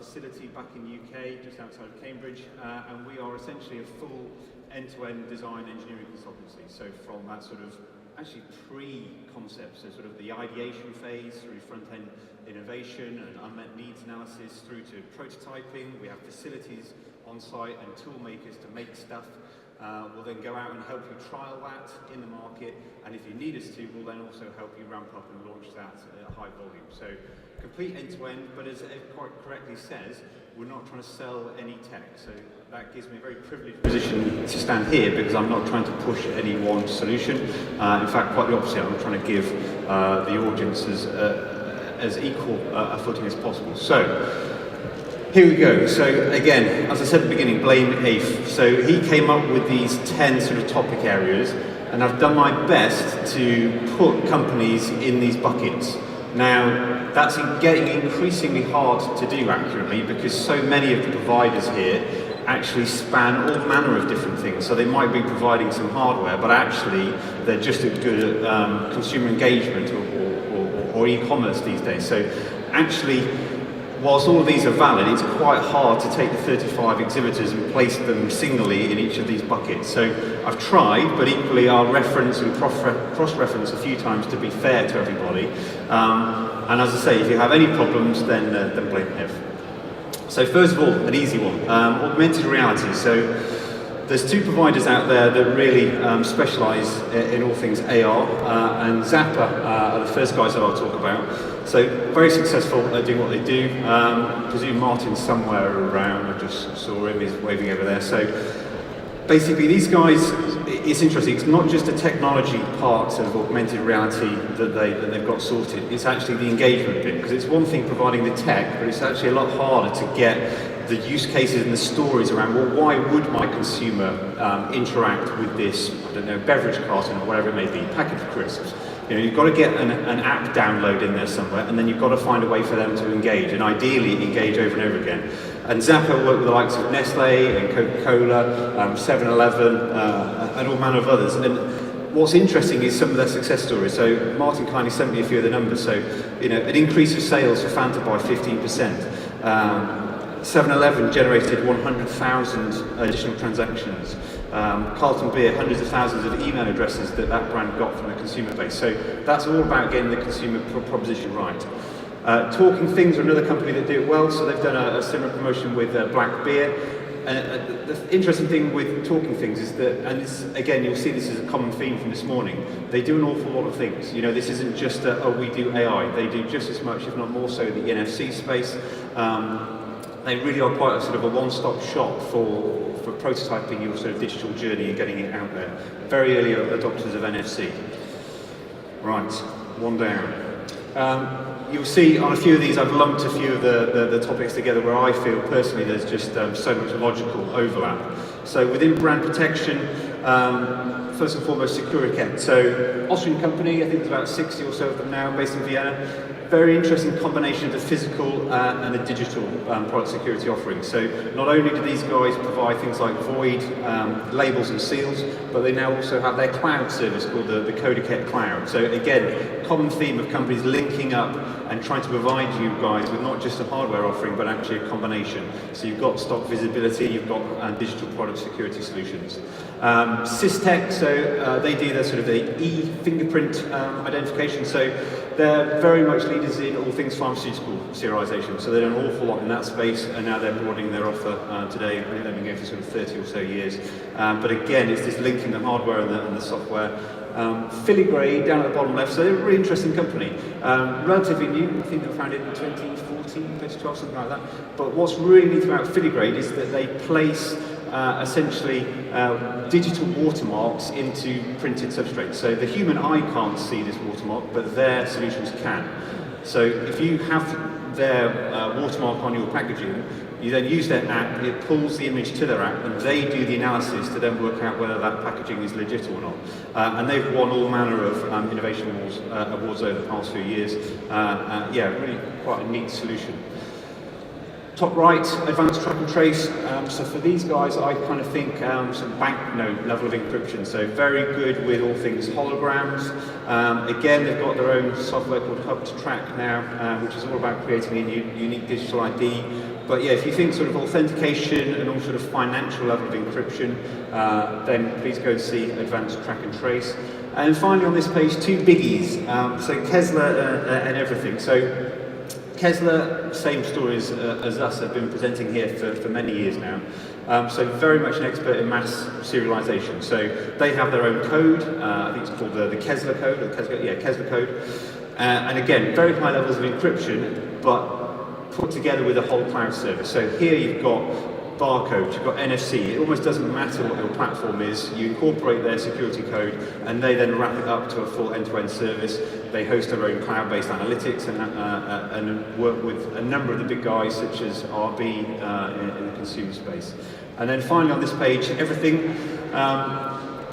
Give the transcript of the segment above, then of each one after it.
facility back in the UK, just outside of Cambridge, and we are essentially a full end-to-end design engineering consultancy. So from that sort of actually pre-concept, so sort of the ideation phase through front-end innovation and unmet needs analysis through to prototyping. We have facilities on site and tool makers to make stuff. We'll then go out and help you trial that in the market, and if you need us to, we'll then also help you ramp up and launch that at high volume. So complete end-to-end, but as it quite correctly says, we're not trying to sell any tech. So that gives me a very privileged position to stand here, because I'm not trying to push any one solution. In fact, quite the opposite. I'm trying to give the audience as equal a footing as possible. So here we go. So again, as I said at the beginning, blame AIPIA. So he came up with these 10 sort of topic areas, and I've done my best to put companies in these buckets. Now, that's getting increasingly hard to do accurately, because so many of the providers here actually span all manner of different things. So they might be providing some hardware, but actually they're just as good at consumer engagement or e-commerce these days. So actually, whilst all of these are valid, it's quite hard to take the 35 exhibitors and place them singly in each of these buckets. So I've tried, but equally I'll reference and cross-reference a few times to be fair to everybody. And as I say, if you have any problems, then blame AIPIA. So first of all, an easy one, augmented reality. So there's two providers out there that really specialise in all things AR, and Zappa are the first guys that I'll talk about. So very successful at doing what they do. I presume Martin's somewhere around. I just saw him, he's waving over there. So basically these guys, it's interesting, it's not just a technology part of augmented reality that they've got sorted, it's actually the engagement bit, because it's one thing providing the tech, but it's actually a lot harder to get the use cases and the stories around, well, why would my consumer interact with this, I don't know, beverage carton or whatever it may be, packet of crisps. You know, you've got to get an app download in there somewhere, and then you've got to find a way for them to engage, and ideally engage over and over again. And Zappa work with the likes of Nestle and Coca-Cola, 7-Eleven, and all manner of others. And what's interesting is some of their success stories. So Martin kindly sent me a few of the numbers. So, you know, an increase of sales for Fanta by 15%. 7-Eleven generated 100,000 additional transactions. Carlton Beer, hundreds of thousands of email addresses that brand got from the consumer base. So that's all about getting the consumer proposition right. Talking Things are another company that do it well, so they've done a similar promotion with Black Beer. The interesting thing with Talking Things is that, and this, again, you'll see this as a common theme from this morning, they do an awful lot of things. You know, this isn't just oh, we do AI. They do just as much, if not more so, the NFC space. They really are quite a sort of a one-stop shop for prototyping your sort of digital journey and getting it out there. Very early adopters of NFC. Right, one down. You'll see on a few of these, I've lumped a few of the topics together where I feel personally there's just so much logical overlap. So within brand protection, first and foremost, Securicat. So Austrian company, I think there's about 60 or so of them now, based in Vienna. Very interesting combination of the physical and the digital product security offerings. So not only do these guys provide things like void labels and seals, but they now also have their cloud service called the Codicat Cloud. So again, common theme of companies linking up and trying to provide you guys with not just a hardware offering, but actually a combination. So you've got stock visibility, you've got digital product security solutions. Systech, so they do their sort of the e-fingerprint identification. So they're very much leaders in all things pharmaceutical serialization. So they've done an awful lot in that space, and now they're broadening their offer today. I think they've been going for sort of 30 or so years. But again, it's this linking the hardware and the software. Filigree down at the bottom left, so they're a really interesting company. Relatively new, I think they were founded in 2014, 2012, something like that. But what's really neat about Filigree is that they place essentially digital watermarks into printed substrates. So the human eye can't see this watermark, but their solutions can. So if you have their watermark on your packaging, you then use their app, it pulls the image to their app, and they do the analysis to then work out whether that packaging is legit or not. And they've won all manner of innovation awards over the past few years. Yeah, really quite a neat solution. Top right, advanced track and trace. So for these guys, I kind of think some banknote level of encryption. So very good with all things holograms. Again, they've got their own software called Hub to Track now, which is all about creating a unique digital ID But yeah, if you think sort of authentication and all sort of financial level of encryption, then please go and see Advanced Track and Trace. And finally on this page, two biggies. So Kessler and everything. So Kessler, same stories as us, have been presenting here for many years now. So very much an expert in mass serialization. So they have their own code. I think it's called the Kessler code, or Kessler code. And again, very high levels of encryption, but put together with a whole cloud service. So here you've got barcodes, you've got NFC. It almost doesn't matter what your platform is. You incorporate their security code, and they then wrap it up to a full end-to-end service. They host their own cloud-based analytics and work with a number of the big guys, such as RB in the consumer space. And then finally on this page, everything.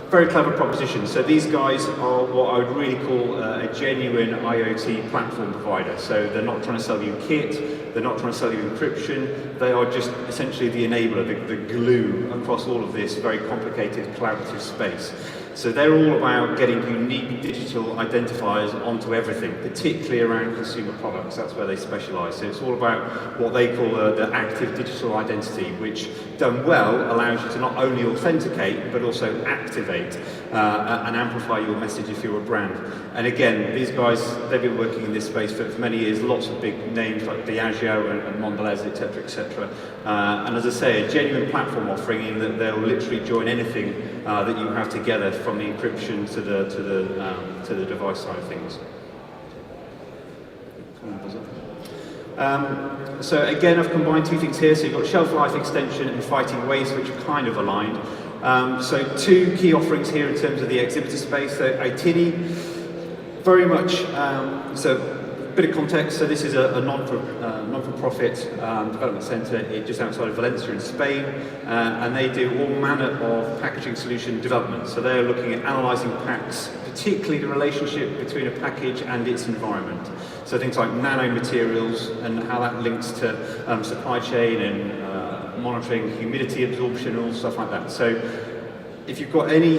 Very clever proposition. So these guys are what I would really call a genuine IoT platform provider. So they're not trying to sell you kit, they're not trying to sell you encryption, they are just essentially the enabler, the glue across all of this very complicated collaborative space. So they're all about getting unique digital identifiers onto everything, particularly around consumer products. That's where they specialize. So it's all about what they call the active digital identity, which, done well, allows you to not only authenticate, but also activate and amplify your message if you're a brand. And again, these guys, they've been working in this space for many years, lots of big names like Diageo and Mondelez, etc., etc. And as I say, a genuine platform offering in that they'll literally join anything that you have together, from the encryption to the device side of things. So again, I've combined two things here. So you've got shelf life extension and fighting waste, which are kind of aligned. So two key offerings here in terms of the exhibitor space. So AIPIA, very much, so a bit of context. So this is a non-for-profit development centre just outside of Valencia in Spain, and they do all manner of packaging solution development. So they're looking at analysing packs, particularly the relationship between a package and its environment. So things like nanomaterials and how that links to supply chain and monitoring humidity absorption and all stuff like that. So if you've got any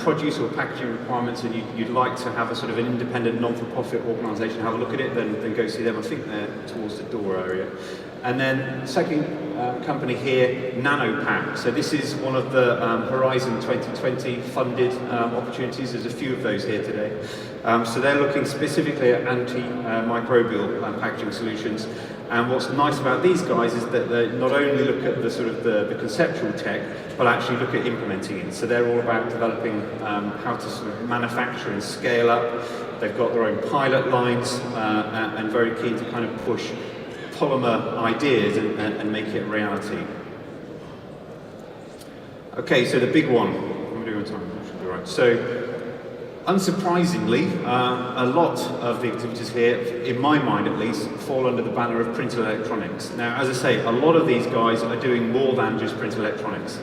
produce or packaging requirements and you'd like to have a sort of an independent non-for-profit organisation have a look at it, then go see them. I think they're towards the door area. And then second company here, Nano Pack. So this is one of the Horizon 2020 funded opportunities. There's a few of those here today. So they're looking specifically at antimicrobial packaging solutions. And what's nice about these guys is that they not only look at the sort of the conceptual tech, but actually look at implementing it. So they're all about developing how to sort of manufacture and scale up. They've got their own pilot lines and very keen to kind of push polymer ideas and make it reality. Okay, so the big one. I'm doing time. Should be right. So, unsurprisingly, a lot of the activities here, in my mind at least, fall under the banner of printed electronics. Now, as I say, a lot of these guys are doing more than just printed electronics,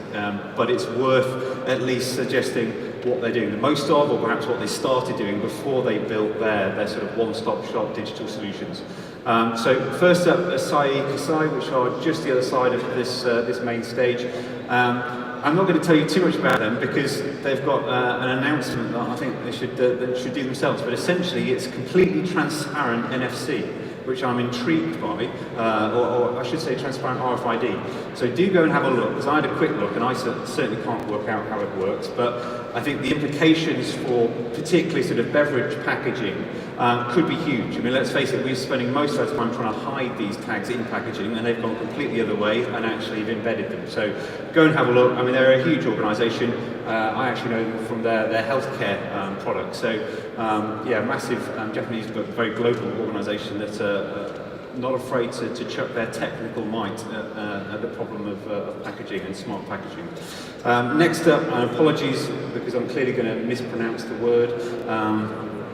but it's worth at least suggesting what they're doing the most of, or perhaps what they started doing before they built their sort of one-stop shop digital solutions. So first up, AIPIA, which are just the other side of this main stage. I'm not going to tell you too much about them because they've got an announcement that I think they should do themselves, but essentially it's completely transparent NFC, which I'm intrigued by, or I should say transparent RFID. So do go and have a look, because I had a quick look and I certainly can't work out how it works, but I think the implications for particularly sort of beverage packaging could be huge. I mean, let's face it, we're spending most of our time trying to hide these tags in packaging, and they've gone completely the other way and actually have embedded them. So go and have a look. I mean, they're a huge organisation. I actually know them from their healthcare products. So yeah, massive Japanese but very global organisation that's not afraid to chuck their technical might at the problem of packaging and smart packaging. Next up, apologies because I'm clearly going to mispronounce the word.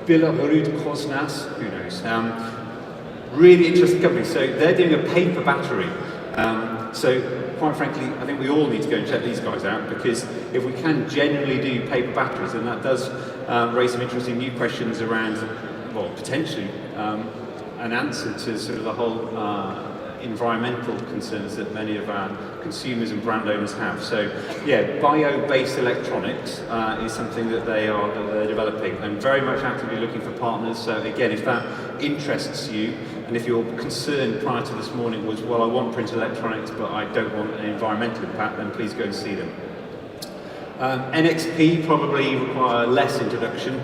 Billerud Kosnas, who knows? Really interesting company. So they're doing a paper battery. So quite frankly, I think we all need to go and check these guys out, because if we can genuinely do paper batteries, then that does raise some interesting new questions around, well, potentially an answer to sort of the whole environmental concerns that many of our consumers and brand owners have. So yeah, bio-based electronics is something that they're developing, and very much actively looking for partners. So again, if that interests you And if your concern prior to this morning was, well, I want printed electronics, but I don't want an environmental impact, then please go and see them. NXP probably require less introduction.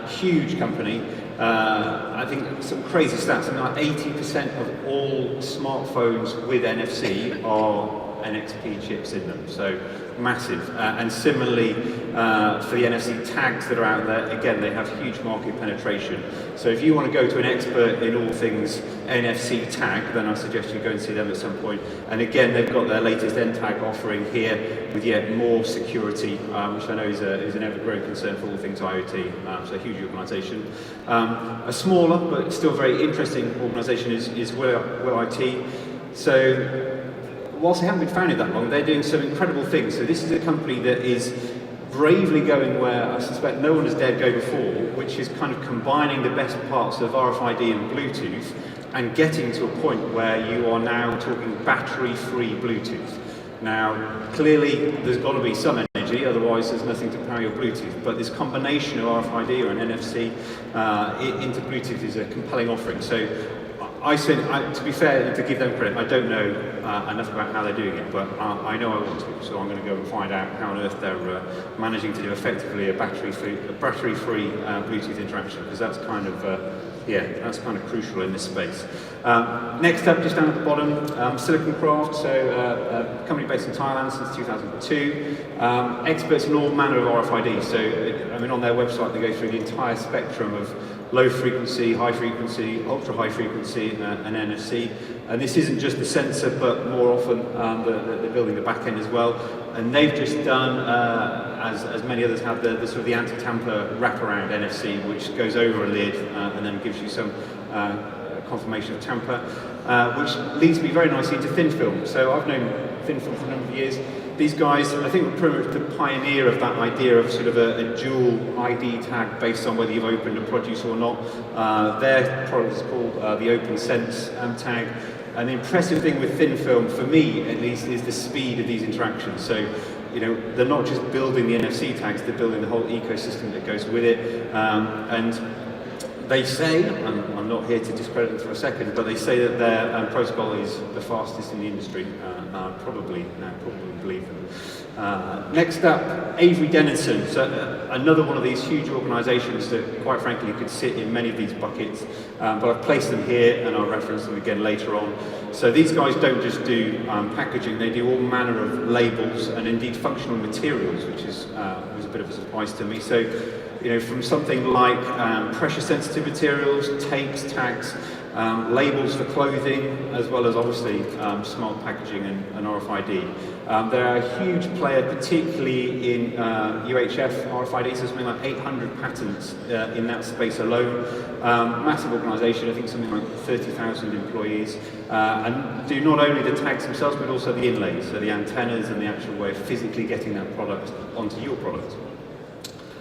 Huge company. I think some crazy stats, something like 80% of all smartphones with NFC are NXP chips in them, so massive. And similarly, for the NFC tags that are out there, again, they have huge market penetration. So if you want to go to an expert in all things NFC tag, then I suggest you go and see them at some point. And again, they've got their latest N-Tag offering here with yet more security, which I know is an ever-growing concern for all things IoT, so a huge organisation. A smaller, but still very interesting organisation is Will IT. So whilst they haven't been founded that long, they're doing some incredible things. So this is a company that is bravely going where I suspect no one has dared go before, which is kind of combining the best parts of RFID and Bluetooth and getting to a point where you are now talking battery-free Bluetooth. Now, clearly, there's got to be some energy, otherwise there's nothing to power your Bluetooth. But this combination of RFID or an NFC into Bluetooth is a compelling offering. So to be fair, to give them credit, I don't know enough about how they're doing it, but I know I want to, so I'm going to go and find out how on earth they're managing to do effectively a battery-free Bluetooth interaction, because that's kind of that's kind of crucial in this space. Next up, just down at the bottom, Silicon Craft, so a company based in Thailand since 2002. Experts in all manner of RFID, so I mean on their website they go through the entire spectrum of low frequency, high frequency, ultra high frequency, and NFC. And this isn't just the sensor, but more often they're building the back end as well. And they've just done, as many others have, the sort of the anti-tamper wraparound NFC, which goes over a lid and then gives you some confirmation of tamper, which leads me very nicely into thin film. So I've known thin film for a number of years. These guys, I think, were pretty much the pioneer of that idea of sort of a dual ID tag based on whether you've opened a produce or not. Their product is called the Open Sense tag. And the impressive thing with thin film, for me at least, is the speed of these interactions. So, you know, they're not just building the NFC tags, they're building the whole ecosystem that goes with it. And they say, and I'm not here to discredit them for a second, but they say that their protocol is the fastest in the industry. Probably believe them. Next up, Avery Dennison. So another one of these huge organisations that, quite frankly, could sit in many of these buckets. But I've placed them here, and I'll reference them again later on. So these guys don't just do packaging; they do all manner of labels and indeed functional materials, which was a bit of a surprise to me. So, you know, from something like pressure-sensitive materials, tapes, tags, labels for clothing, as well as obviously smart packaging and RFID. They're a huge player, particularly in UHF RFID, so something like 800 patents in that space alone. Massive organisation, I think something like 30,000 employees, and do not only the tags themselves, but also the inlays, so the antennas and the actual way of physically getting that product onto your product.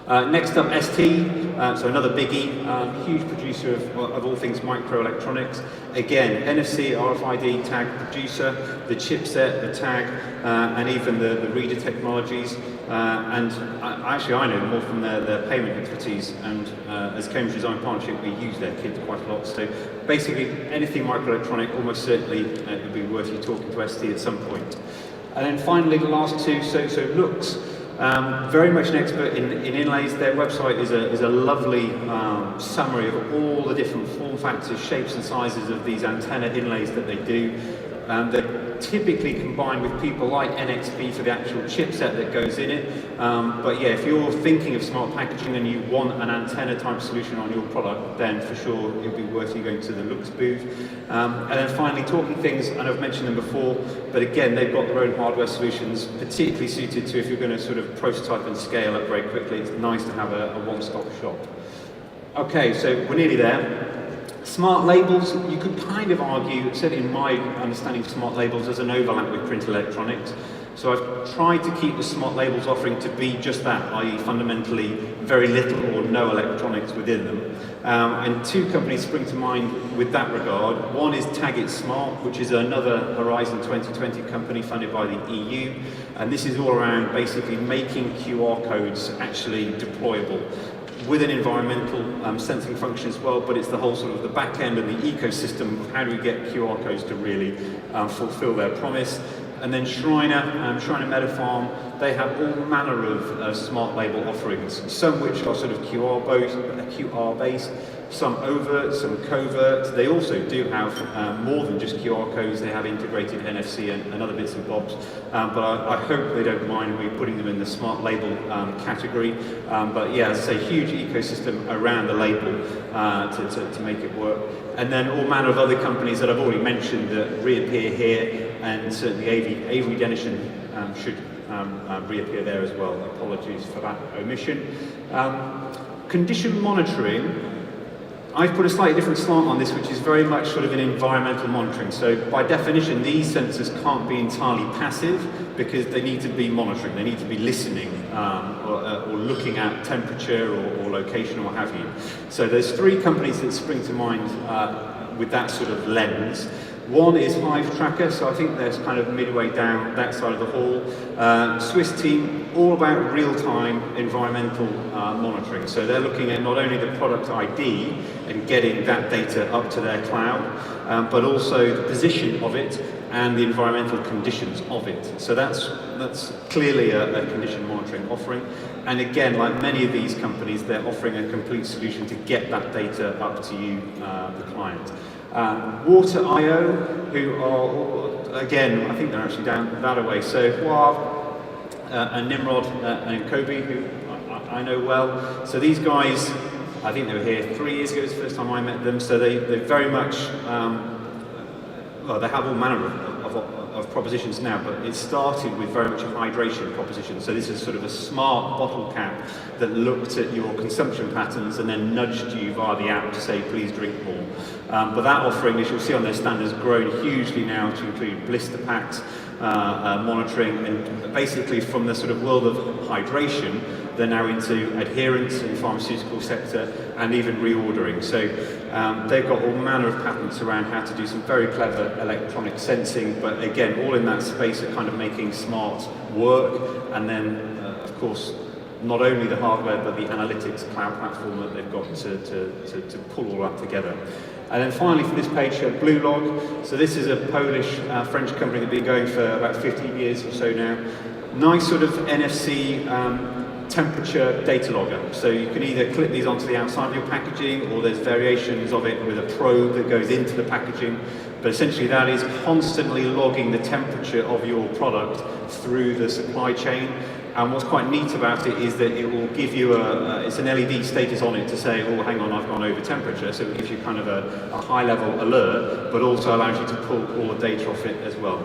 Next up, ST, so another biggie, huge producer of all things microelectronics. Again, NFC, RFID tag producer, the chipset, the tag, and even the reader technologies. And actually, I know more from their payment expertise, and as Cambridge Design Partnership, we use their kit quite a lot. So basically, anything microelectronic, almost certainly it would be worth you talking to ST at some point. And then finally, the last two, so Lux. Very much an expert in inlays. Their website is a lovely summary of all the different form factors, shapes and sizes of these antenna inlays that they do. They're typically combined with people like NXP for the actual chipset that goes in it. But yeah, if you're thinking of smart packaging and you want an antenna type solution on your product, then for sure it would be worth you going to the Lux booth. And then finally, talking things, and I've mentioned them before, but again, they've got their own hardware solutions, particularly suited to if you're going to sort of prototype and scale up very quickly. It's nice to have a one-stop shop. Okay, so we're nearly there. Smart labels, you could kind of argue, certainly in my understanding of smart labels, there's an overlap with print electronics. So I've tried to keep the smart labels offering to be just that, i.e. fundamentally very little or no electronics within them. And two companies spring to mind with that regard. One is Tagit Smart, which is another Horizon 2020 company funded by the EU. And this is all around basically making QR codes actually deployable. with an environmental sensing function as well, but it's the whole sort of the back end and the ecosystem of how do we get QR codes to really fulfill their promise. And then Shriner Metafarm, they have all manner of smart label offerings, some which are sort of QR based, some overt, some covert. They also do have more than just QR codes. They have integrated NFC and other bits and bobs. But I hope they don't mind me putting them in the smart label category. But yeah, as I say, huge ecosystem around the label to make it work. And then all manner of other companies that I've already mentioned that reappear here, and certainly Avery Dennison should reappear there as well. Apologies for that omission. Condition monitoring, I've put a slightly different slant on this, which is very much sort of an environmental monitoring. So by definition, these sensors can't be entirely passive because they need to be monitoring. They need to be listening or looking at temperature or location or what have you. So there's three companies that spring to mind with that sort of lens. One is Hive Tracker, so I think they're kind of midway down that side of the hall. Swiss team, all about real-time environmental monitoring. So they're looking at not only the product ID and getting that data up to their cloud, but also the position of it and the environmental conditions of it. So that's clearly a condition monitoring offering. And again, like many of these companies, they're offering a complete solution to get that data up to you, the client. Water.io, who are, again, I think they're actually down that away. So Huawei and Nimrod and Kobe, who I know well. So these guys, I think they were here 3 years ago, it was the first time I met them. So they very much, well, they have all manner of propositions now, but it started with very much a hydration proposition. So this is sort of a smart bottle cap that looked at your consumption patterns and then nudged you via the app to say, please drink more. But that offering, as you'll see on their stand, has grown hugely now to include blister packs, monitoring, and basically from the sort of world of hydration, they're now into adherence in the pharmaceutical sector and even reordering. So they've got all manner of patents around how to do some very clever electronic sensing, but again, all in that space of kind of making smart work, and then, of course, not only the hardware, but the analytics cloud platform that they've got to pull all that together. And then finally for this page, Blue Log. So this is a Polish, French company that's been going for about 15 years or so now. Nice sort of NFC temperature data logger. So you can either clip these onto the outside of your packaging, or there's variations of it with a probe that goes into the packaging. But essentially that is constantly logging the temperature of your product through the supply chain. And what's quite neat about it is that it will give you it's an LED status on it to say, oh, hang on, I've gone over temperature. So it gives you kind of a high-level alert, but also allows you to pull all the data off it as well.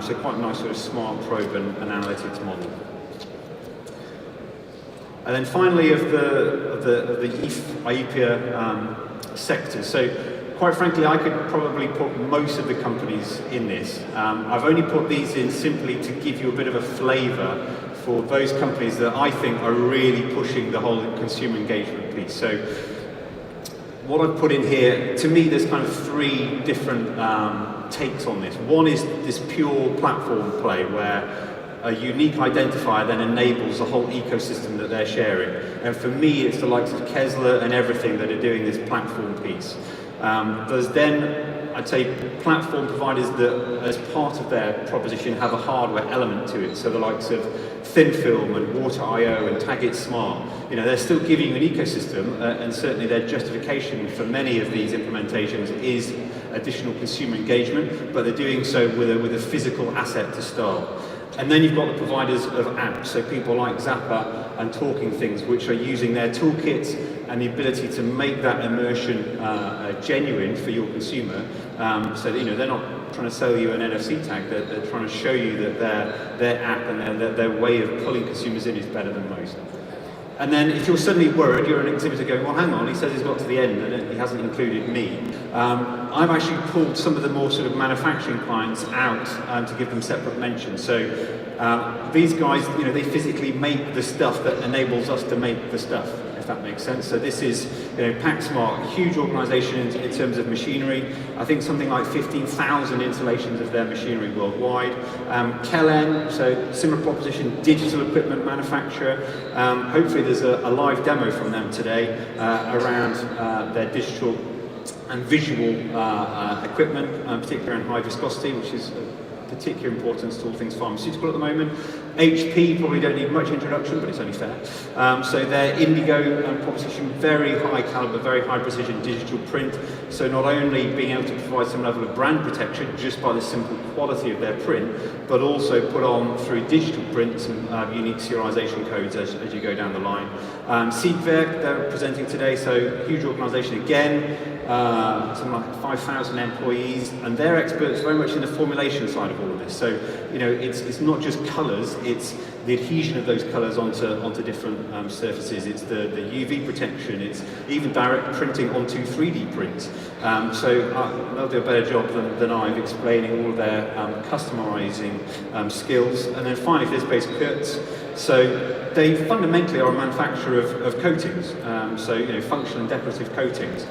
So quite a nice sort of smart probe and analytics model. And then finally, of the AIPIA sector. So quite frankly, I could probably put most of the companies in this. I've only put these in simply to give you a bit of a flavor for those companies that I think are really pushing the whole consumer engagement piece. So what I've put in here, to me, there's kind of three different takes on this. One is this pure platform play where a unique identifier then enables the whole ecosystem that they're sharing. And for me, it's the likes of Kessler and everything that are doing this platform piece. There's then, I'd say, platform providers that, as part of their proposition, have a hardware element to it. So the likes of Thin Film and Water.io and Tag It Smart, you know, they're still giving you an ecosystem, and certainly their justification for many of these implementations is additional consumer engagement, but they're doing so with a physical asset to start. And then you've got the providers of apps, so people like Zappa and Talking Things, which are using their toolkits and the ability to make that immersion genuine for your consumer. So that, you know, they're not trying to sell you an NFC tag, they're trying to show you that their app and their way of pulling consumers in is better than most. And then if you're suddenly worried, you're an exhibitor going, well, hang on, he says he's got to the end and he hasn't included me. I've actually pulled some of the more sort of manufacturing clients out to give them separate mentions. So these guys, you know, they physically make the stuff that enables us to make the stuff, if that makes sense. So this is, PackSmart, a huge organisation in terms of machinery. I think something like 15,000 installations of their machinery worldwide. Kellen, so similar proposition, digital equipment manufacturer. Hopefully there's a live demo from them today around their digital and visual equipment, particularly around high viscosity, which is of particular importance to all things pharmaceutical at the moment. HP probably don't need much introduction, but it's only fair. So their Indigo proposition, very high caliber, very high precision digital print. So not only being able to provide some level of brand protection just by the simple quality of their print, but also put on through digital print some unique serialization codes as you go down the line. Siegwerk, they're presenting today, so huge organisation again, something like 5,000 employees, and they're experts very much in the formulation side of all of this. So, it's not just colours, it's the adhesion of those colours onto different surfaces. It's the UV protection, it's even direct printing onto 3D prints. So they'll do a better job than I of explaining all of their customising skills. And then finally, Visbase Kurtz. So they fundamentally are a manufacturer of coatings, functional and decorative coatings.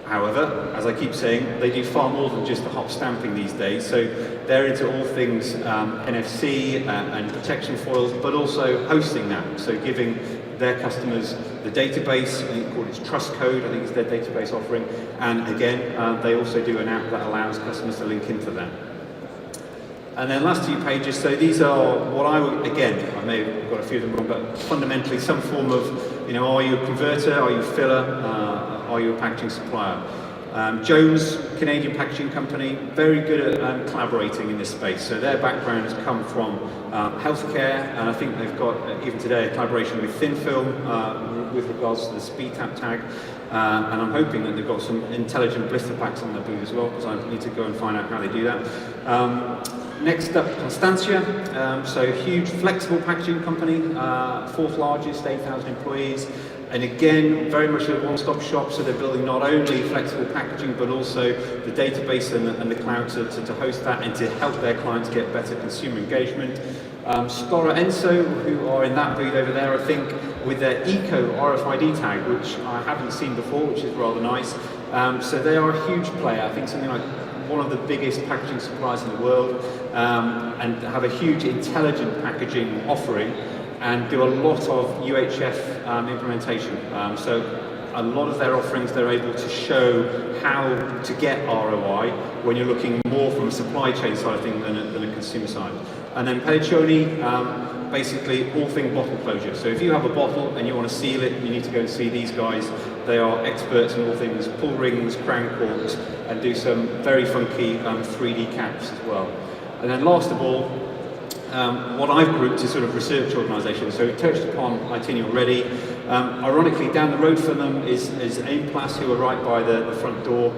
However, as I keep saying, they do far more than just the hot stamping these days. So they're into all things NFC and protection foils, but also hosting that. So giving their customers the database, I think called its Trust Code, I think is their database offering. And again, they also do an app that allows customers to link into that. And then last 2 pages, so these are what I would, again, I may have got a few of them wrong, but fundamentally some form of, are you a converter, are you a filler, are you a packaging supplier? Jones, Canadian packaging company, very good at collaborating in this space. So their background has come from healthcare, and I think they've got, even today, a collaboration with Thin Film with regards to the speed tap tag. And I'm hoping that they've got some intelligent blister packs on their booth as well, because I need to go and find out how they do that. Next up, Estancia, so huge flexible packaging company, 4th largest, 8,000 employees. And again, very much a one-stop shop, so they're building not only flexible packaging, but also the database and the cloud to host that and to help their clients get better consumer engagement. Stora Enso, who are in that booth over there, I think, with their Eco RFID tag, which I haven't seen before, which is rather nice. So they are a huge player, I think something like one of the biggest packaging suppliers in the world, and have a huge intelligent packaging offering, and do a lot of UHF implementation. So a lot of their offerings, they're able to show how to get ROI when you're looking more from a supply chain side of things than a consumer side. And then Pelliccioni, basically all thing bottle closure. So if you have a bottle and you want to seal it, you need to go and see these guys. They are experts in all things pull rings, crown corks, and do some very funky 3D caps as well. And then last of all, what I've grouped is sort of research organisations. So we touched upon Itini already. Ironically, down the road from them is Aimplas, who are right by the front door.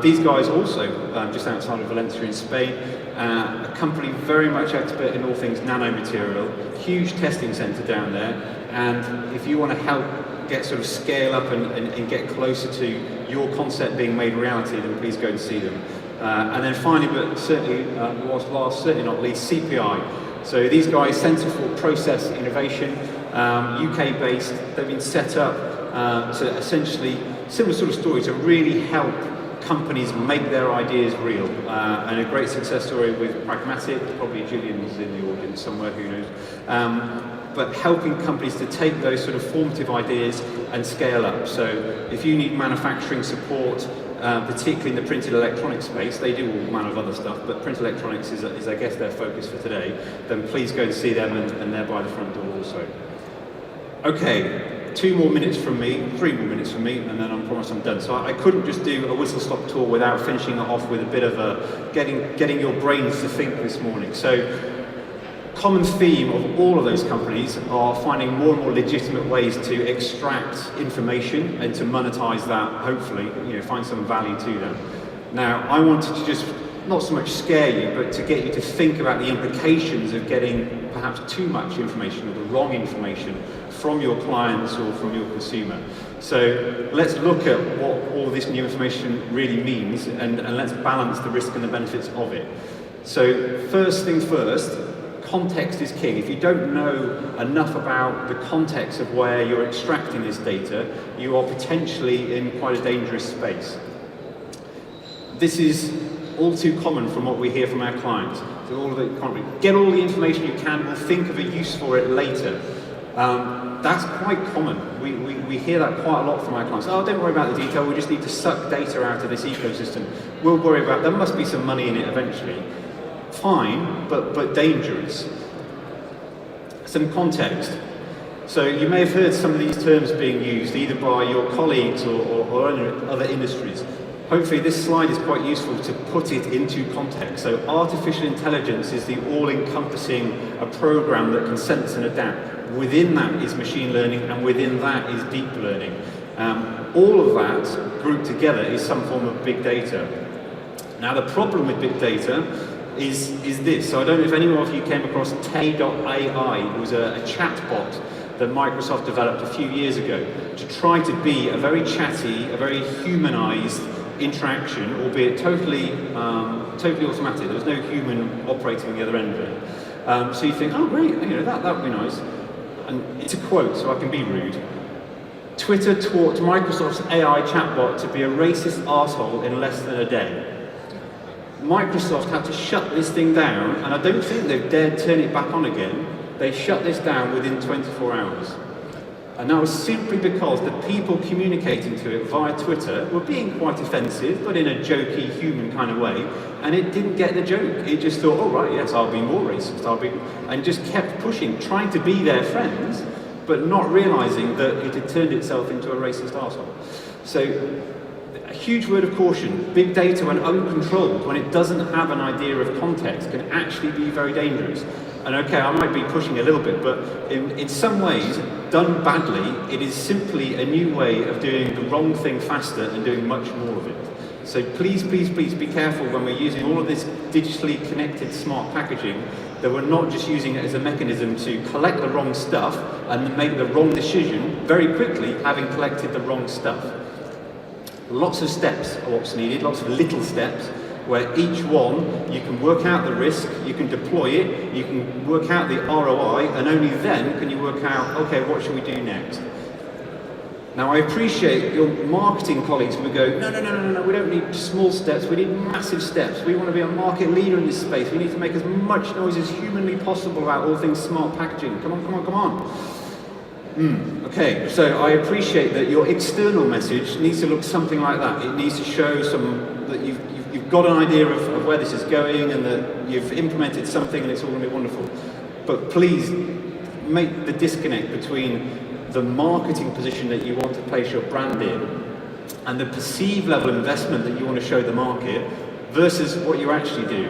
These guys also, just outside of Valencia in Spain, a company very much expert in all things nanomaterial, huge testing centre down there, and if you want to help get sort of scale up and get closer to your concept being made reality, then please go and see them. And then finally, but certainly certainly not least, CPI. So these guys, Centre for Process Innovation, UK based, they've been set up to essentially, similar sort of story, to really help companies make their ideas real. And a great success story with Pragmatic, probably Julian's in the audience somewhere, who knows. But helping companies to take those sort of formative ideas and scale up. So if you need manufacturing support, particularly in the printed electronics space, they do all manner of other stuff, but print electronics is I guess, their focus for today, then please go and see them, and they're by the front door also. Okay, 2 more minutes from me, 3 more minutes from me, and then I promise I'm done. So I couldn't just do a whistle-stop tour without finishing it off with a bit of a getting your brains to think this morning. So, common theme of all of those companies are finding more and more legitimate ways to extract information and to monetize that, hopefully, find some value to them. Now, I wanted to just not so much scare you, but to get you to think about the implications of getting perhaps too much information or the wrong information from your clients or from your consumer. So let's look at what all this new information really means, and let's balance the risk and the benefits of it. So first things first, context is king. If you don't know enough about the context of where you're extracting this data, you are potentially in quite a dangerous space. This is all too common from what we hear from our clients. So all of it, get all the information you can, we'll think of a use for it later. That's quite common. We hear that quite a lot from our clients. Oh, don't worry about the detail, we just need to suck data out of this ecosystem. We'll worry about, there must be some money in it eventually. Fine, but dangerous. Some context. So you may have heard some of these terms being used either by your colleagues or other industries. Hopefully this slide is quite useful to put it into context. So artificial intelligence is the all-encompassing program that can sense and adapt. Within that is machine learning, and within that is deep learning. All of that grouped together is some form of big data. Now the problem with big data is this. So I don't know if anyone of you came across Tay.ai. It was a chatbot that Microsoft developed a few years ago to try to be a very chatty, a very humanized interaction, albeit totally automatic. There was no human operating on the other end of it. So you think, oh great, you know, that would be nice. And it's a quote, so I can be rude. Twitter taught Microsoft's AI chatbot to be a racist arsehole in less than a day. Microsoft had to shut this thing down, and I don't think they've dared turn it back on again. They shut this down within 24 hours. And that was simply because the people communicating to it via Twitter were being quite offensive, but in a jokey, human kind of way, and it didn't get the joke. It just thought, oh right, yes, I'll be more racist, and just kept pushing, trying to be their friends, but not realizing that it had turned itself into a racist arsehole. So, a huge word of caution, big data when uncontrolled, when it doesn't have an idea of context, can actually be very dangerous. And okay, I might be pushing a little bit, but in some ways, done badly, it is simply a new way of doing the wrong thing faster and doing much more of it. So please, please, please be careful when we're using all of this digitally connected smart packaging, that we're not just using it as a mechanism to collect the wrong stuff and then make the wrong decision very quickly, having collected the wrong stuff. Lots of steps are what's needed, lots of little steps, where each one, you can work out the risk, you can deploy it, you can work out the ROI, and only then can you work out, okay, what should we do next? Now I appreciate your marketing colleagues who would go, no, we don't need small steps, we need massive steps. We want to be a market leader in this space. We need to make as much noise as humanly possible about all things smart packaging. Come on. Okay, so I appreciate that your external message needs to look something like that. It needs to show that you've got an idea of where this is going and that you've implemented something and it's all going to be wonderful. But please make the disconnect between the marketing position that you want to place your brand in and the perceived level of investment that you want to show the market versus what you actually do.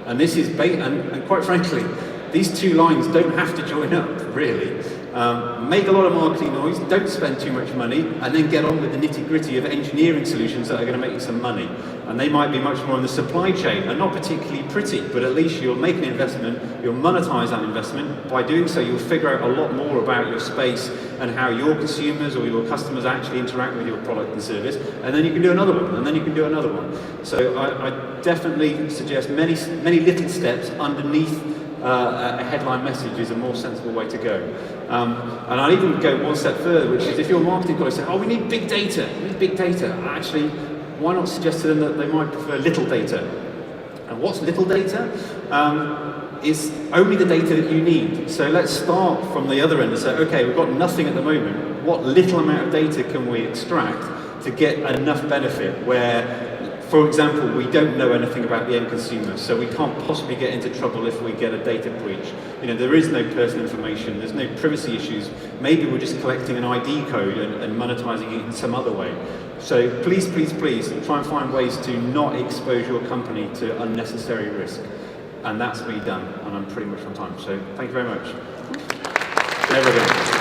And this is and quite frankly, these two lines don't have to join up, really. Make a lot of marketing noise, don't spend too much money, and then get on with the nitty-gritty of engineering solutions that are going to make you some money. And they might be much more in the supply chain, and not particularly pretty, but at least you'll make an investment, you'll monetize that investment. By doing so, you'll figure out a lot more about your space and how your consumers or your customers actually interact with your product and service, and then you can do another one, and then you can do another one. So I definitely suggest many little steps underneath a headline message is a more sensible way to go. And I'll even go one step further, which is if your marketing colleagues say, oh, we need big data, actually, why not suggest to them that they might prefer little data? And what's little data? Is only the data that you need. So let's start from the other end and say, okay, we've got nothing at the moment. What little amount of data can we extract to get enough benefit where, for example, we don't know anything about the end consumer, so we can't possibly get into trouble if we get a data breach. You know, there is no personal information, there's no privacy issues. Maybe we're just collecting an ID code and monetizing it in some other way. So please, please, please, try and find ways to not expose your company to unnecessary risk. And that's me done, and I'm pretty much on time. So thank you very much. There we go.